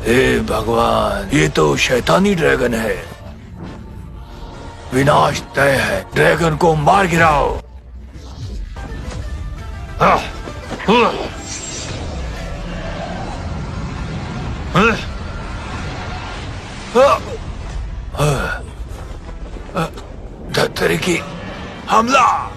हे भगवान, ये तो शैतानी ड्रैगन है। विनाश तय है, ड्रैगन को मार गिराओ। धत्तरी की हमला।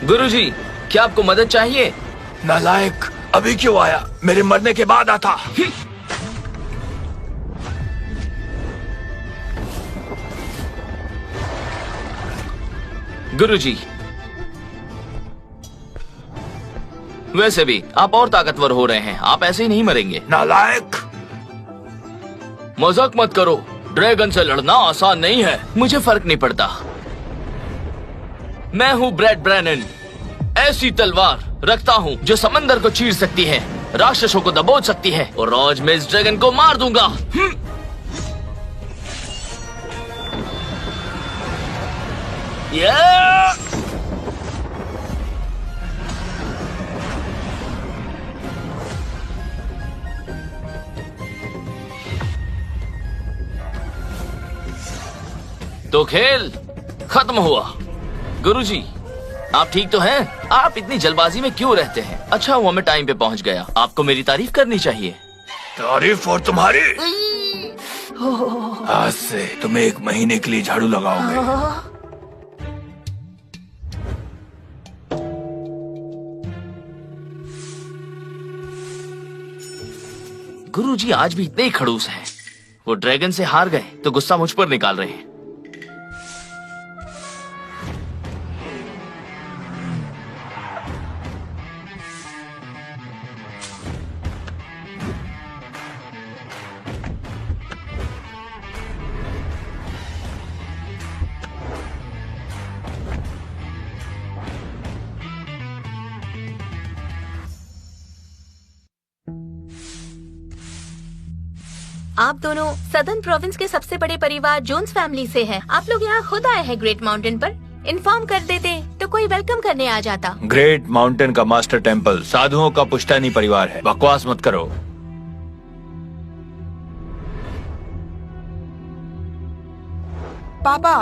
गुरुजी, क्या आपको मदद चाहिए? नालायक, अभी क्यों आया? मेरे मरने के बाद आता। गुरुजी, वैसे भी आप और ताकतवर हो रहे हैं, आप ऐसे ही नहीं मरेंगे। नालायक, मजाक मत करो, ड्रैगन से लड़ना आसान नहीं है। मुझे फर्क नहीं पड़ता, मैं हूँ ब्रैड ब्रैनन। ऐसी तलवार रखता हूँ जो समंदर को चीर सकती है, राक्षसों को दबोच सकती है, और आज मैं इस ड्रैगन को मार दूंगा। तो खेल खत्म हुआ। गुरुजी, आप ठीक तो हैं? आप इतनी जल्दबाजी में क्यों रहते हैं? अच्छा हुआ मैं टाइम पे पहुंच गया। आपको मेरी तारीफ करनी चाहिए। तारीफ और तुम्हारी? आज से तुम 1 महीने के लिए झाड़ू लगाओगे। गुरुजी आज भी इतने ही खड़ूस हैं। वो ड्रैगन से हार गए तो गुस्सा मुझ पर निकाल रहे हैं। आप दोनों सदर्न प्रोविंस के सबसे बड़े परिवार जोन्स फैमिली से हैं। आप लोग यहाँ खुद आए हैं ग्रेट माउंटेन पर। इन्फॉर्म कर देते तो कोई वेलकम करने आ जाता। ग्रेट माउंटेन का मास्टर टेम्पल साधुओं का पुश्तैनी परिवार है। बकवास मत करो। पापा,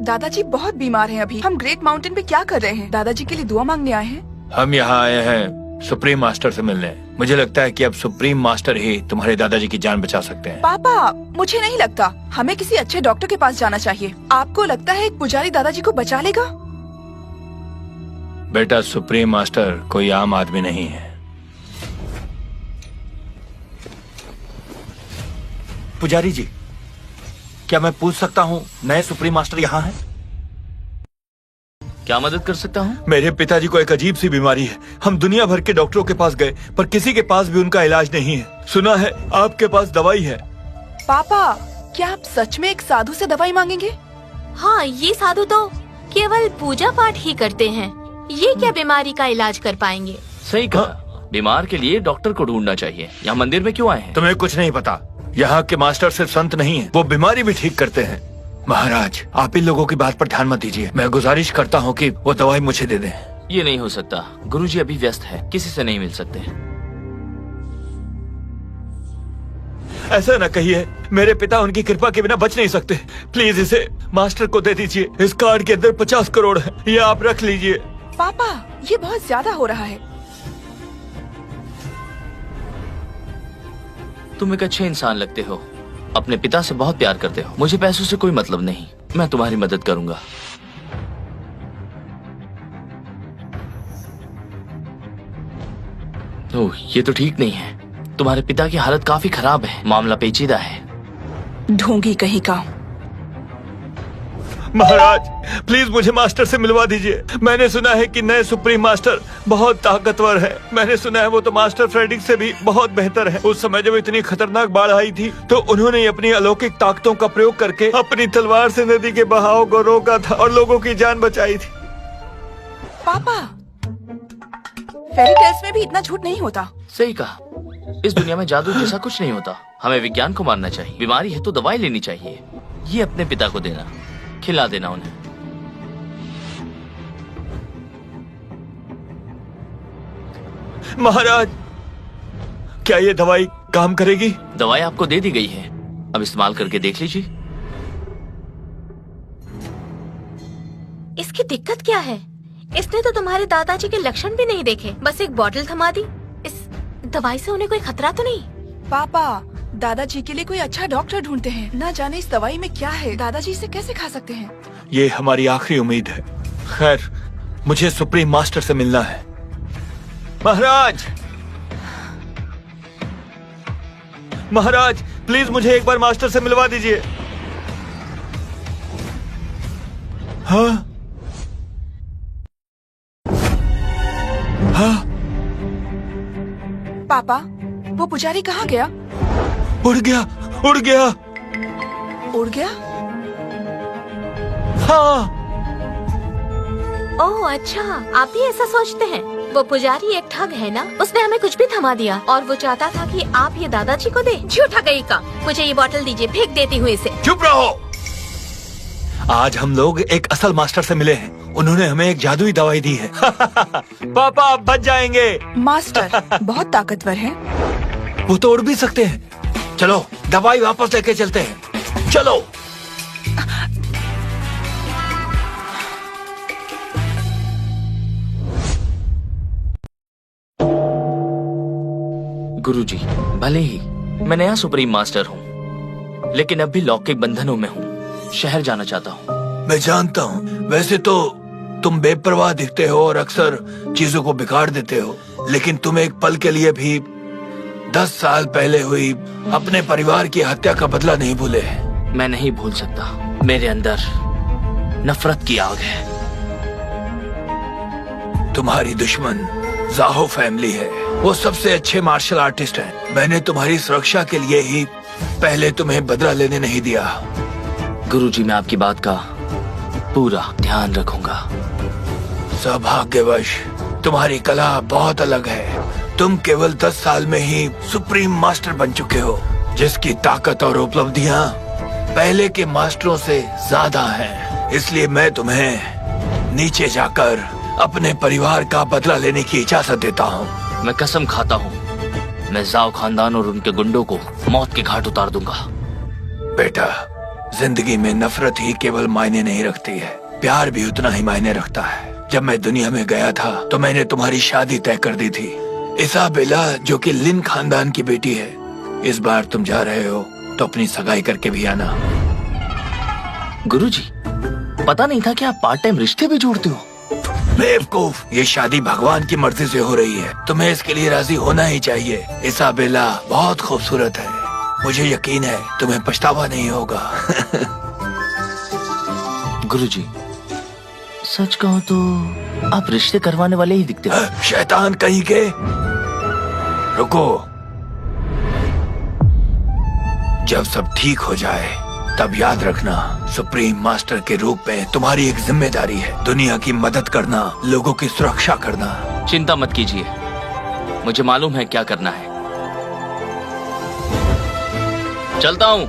दादाजी बहुत बीमार हैं अभी। हम ग्रेट माउंटेन पे क्या कर रहे हैं? दादाजी के लिए दुआ मांगने आए हैं। हम यहाँ आए हैं सुप्रीम मास्टर से मिलने। मुझे लगता है कि अब सुप्रीम मास्टर ही तुम्हारे दादाजी की जान बचा सकते हैं। पापा, मुझे नहीं लगता। हमें किसी अच्छे डॉक्टर के पास जाना चाहिए। आपको लगता है एक पुजारी दादाजी को बचा लेगा? बेटा, सुप्रीम मास्टर कोई आम आदमी नहीं है। पुजारी जी, क्या मैं पूछ सकता हूँ नए सुप्रीम मास्टर यहाँ हैं? क्या मदद कर सकता हूँ? मेरे पिताजी को एक अजीब सी बीमारी है। हम दुनिया भर के डॉक्टरों के पास गए पर किसी के पास भी उनका इलाज नहीं है। सुना है आपके पास दवाई है। पापा, क्या आप सच में एक साधु से दवाई मांगेंगे? हाँ, ये साधु तो केवल पूजा पाठ ही करते हैं। ये क्या बीमारी का इलाज कर पाएंगे? सही कहा। बीमार के लिए डॉक्टर को ढूंढना चाहिए। यहाँ मंदिर में क्यों आए हैं? तुम्हें कुछ नहीं पता। यहाँ के मास्टर सिर्फ संत नहीं है, वो बीमारी भी ठीक करते हैं। महाराज, आप इन लोगों की बात पर ध्यान मत दीजिए। मैं गुजारिश करता हूँ कि वो दवाई मुझे दे दें। ये नहीं हो सकता। गुरुजी अभी व्यस्त है, किसी से नहीं मिल सकते। ऐसा न कहिए, मेरे पिता उनकी कृपा के बिना बच नहीं सकते। प्लीज इसे मास्टर को दे दीजिए। इस कार्ड के अंदर 50 करोड़ है, ये आप रख लीजिए। पापा, ये बहुत ज्यादा हो रहा है। तुम एक अच्छे इंसान लगते हो, अपने पिता से बहुत प्यार करते हो। मुझे पैसों से कोई मतलब नहीं, मैं तुम्हारी मदद करूंगा। ओह, ये तो ठीक नहीं है। तुम्हारे पिता की हालत काफी खराब है, मामला पेचीदा है। ढोंगी कहीं का। महाराज, प्लीज मुझे मास्टर से मिलवा दीजिए। मैंने सुना है कि नए सुप्रीम मास्टर बहुत ताकतवर है। मैंने सुना है वो तो मास्टर फ्रेडरिक से भी बहुत बेहतर है। उस समय जब इतनी खतरनाक बाढ़ आई थी तो उन्होंने अपनी अलौकिक ताकतों का प्रयोग करके अपनी तलवार से नदी के बहाव को रोका था और लोगों की जान बचाई थी। पापा, फेरी टेल्स में भी इतना झूठ नहीं होता। सही कहा। इस दुनिया में जादू जैसा कुछ नहीं होता। हमें विज्ञान को मानना चाहिए। बीमारी है तो दवाई लेनी चाहिए। ये अपने पिता को देना। खिला देना उन्हें। महाराज, क्या ये दवाई काम करेगी? दवाई आपको दे दी गई है, अब इस्तेमाल करके देख लीजिए। इसकी दिक्कत क्या है? इसने तो तुम्हारे दादाजी के लक्षण भी नहीं देखे, बस एक बोतल थमा दी। इस दवाई से उन्हें कोई खतरा तो नहीं? पापा, दादाजी के लिए कोई अच्छा डॉक्टर ढूंढते हैं। न जाने इस दवाई में क्या है, दादाजी इसे कैसे खा सकते हैं? ये हमारी आखिरी उम्मीद है। खैर, मुझे सुप्रीम मास्टर से मिलना है। महाराज, महाराज, प्लीज मुझे एक बार मास्टर से मिलवा दीजिए। हाँ, हाँ, पापा, वो पुजारी कहाँ गया? उड़ गया, उड़ गया। उड़ गया? हाँ, ओह अच्छा, आप भी ऐसा सोचते हैं? वो पुजारी एक ठग है ना? उसने हमें कुछ भी थमा दिया और वो चाहता था कि आप ये दादाजी को दे। झूठा कहीं का। मुझे ये बोतल दीजिए, फेंक देती हूँ इसे। चुप रहो। आज हम लोग एक असल मास्टर से मिले हैं। उन्होंने हमें एक जादुई दवाई दी है। पापा, आप बच जाएंगे। मास्टर बहुत ताकतवर है। वो तो उड़ भी सकते हैं। चलो, दवाई वापस लेके चलते हैं। चलो। गुरुजी, भले ही मैं नया सुप्रीम मास्टर हूँ, लेकिन अब भी लॉक के बंधनों में हूँ। शहर जाना चाहता हूँ। मैं जानता हूँ, वैसे तो तुम बेपरवाह दिखते हो और अक्सर चीजों को बिगाड़ देते हो, लेकिन तुम एक पल के लिए भी 10 साल पहले हुई अपने परिवार की हत्या का बदला नहीं भूले। मैं नहीं भूल सकता। मेरे अंदर नफरत की आग है। तुम्हारी दुश्मन जाहो फैमिली है। वो सबसे अच्छे मार्शल आर्टिस्ट हैं। मैंने तुम्हारी सुरक्षा के लिए ही पहले तुम्हें बदला लेने नहीं दिया। गुरुजी, मैं आपकी बात का पूरा ध्यान रखूंगा। सौभाग्यवश तुम्हारी कला बहुत अलग है। तुम केवल 10 साल में ही सुप्रीम मास्टर बन चुके हो, जिसकी ताकत और उपलब्धियां पहले के मास्टरों से ज्यादा हैं। इसलिए मैं तुम्हें नीचे जाकर अपने परिवार का बदला लेने की इजाजत देता हूँ। मैं कसम खाता हूँ, मैं जाओ खानदान और उनके गुंडों को मौत के घाट उतार दूंगा। बेटा, जिंदगी में नफरत ही केवल मायने नहीं रखती है, प्यार भी उतना ही मायने रखता है। जब मैं दुनिया में गया था तो मैंने तुम्हारी शादी तय कर दी थी, इसाबेला, जो कि लिन खानदान की बेटी है। इस बार तुम जा रहे हो तो अपनी सगाई करके भी आना। गुरुजी, पता नहीं था कि आप पार्ट टाइम रिश्ते भी जोड़ते हो। बेवकूफ, ये शादी भगवान की मर्जी से हो रही है। तुम्हें इसके लिए राजी होना ही चाहिए। इसाबेला बहुत खूबसूरत है। मुझे यकीन है तुम्हें पछतावा नहीं होगा। गुरुजी, सच कहूँ तो आप रिश्ते करवाने वाले ही दिखते हो। शैतान कहीं के। रुको, जब सब ठीक हो जाए तब याद रखना, सुप्रीम मास्टर के रूप में तुम्हारी एक जिम्मेदारी है, दुनिया की मदद करना, लोगों की सुरक्षा करना। चिंता मत कीजिए, मुझे मालूम है क्या करना है। चलता हूँ।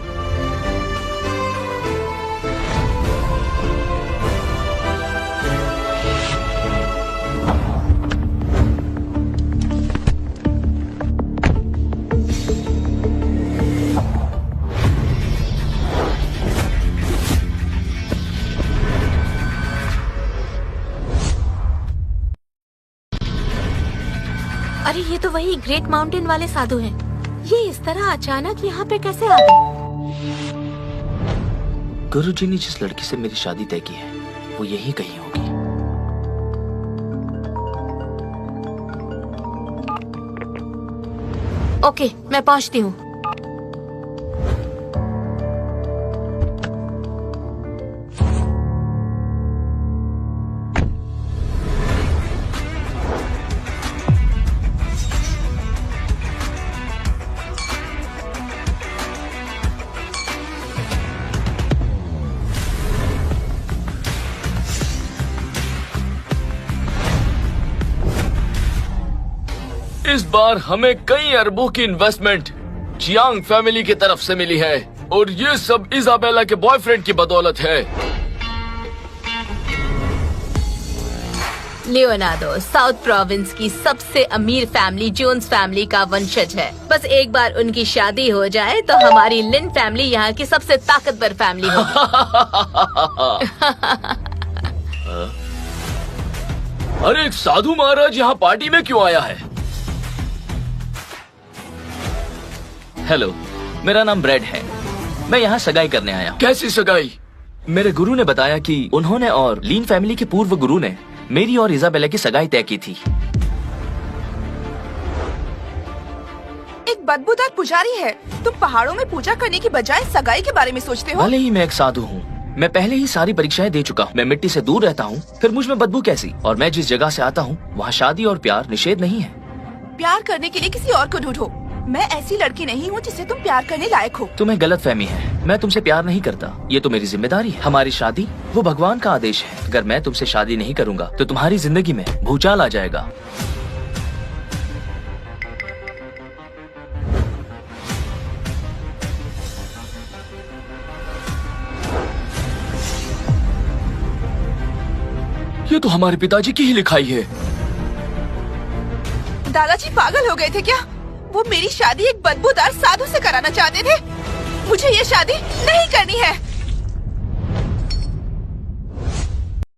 अरे ये तो वही ग्रेट माउंटेन वाले साधु हैं। ये इस तरह अचानक यहाँ पे कैसे आ गए? गुरुजी ने जिस लड़की से मेरी शादी तय की है वो यही कहीं होगी। ओके, मैं पहुँचती हूँ। इस बार हमें कई अरबों की इन्वेस्टमेंट जियांग फैमिली की तरफ से मिली है और ये सब इजाबेला के बॉयफ्रेंड की बदौलत है। लियोनार्डो साउथ प्रोविंस की सबसे अमीर फैमिली जोन्स फैमिली का वंशज है। बस एक बार उनकी शादी हो जाए तो हमारी लिन फैमिली यहाँ की सबसे ताकतवर फैमिली होगी। अरे एक साधु महाराज यहाँ पार्टी में क्यों आया है? हेलो, मेरा नाम ब्रेड है। मैं यहाँ सगाई करने आया हूँ। कैसी सगाई? मेरे गुरु ने बताया कि उन्होंने और लीन फैमिली के पूर्व गुरु ने मेरी और इजाबेला की सगाई तय की थी। एक बदबूदार पुजारी है, तुम पहाड़ों में पूजा करने की बजाय सगाई के बारे में सोचते हो? भले ही मैं एक साधु हूँ, मैं पहले ही सारी परीक्षाएं दे चुका हूँ। मैं मिट्टी से दूर रहता हूँ, फिर मुझ में बदबू कैसी? और मैं जिस जगह से आता हूँ वहाँ शादी और प्यार निषेध नहीं है। प्यार करने के लिए किसी और को ढूंढो। मैं ऐसी लड़की नहीं हूँ जिसे तुम प्यार करने लायक हो। तुम्हें गलत फहमी है, मैं तुमसे प्यार नहीं करता, ये तो मेरी जिम्मेदारी है। हमारी शादी वो भगवान का आदेश है। अगर मैं तुमसे शादी नहीं करूँगा तो तुम्हारी जिंदगी में भूचाल आ जाएगा। ये तो हमारे पिताजी की ही लिखाई है। दादाजी पागल हो गए थे क्या? वो मेरी शादी एक बदबूदार साधु से कराना चाहते थे। मुझे ये शादी नहीं करनी है।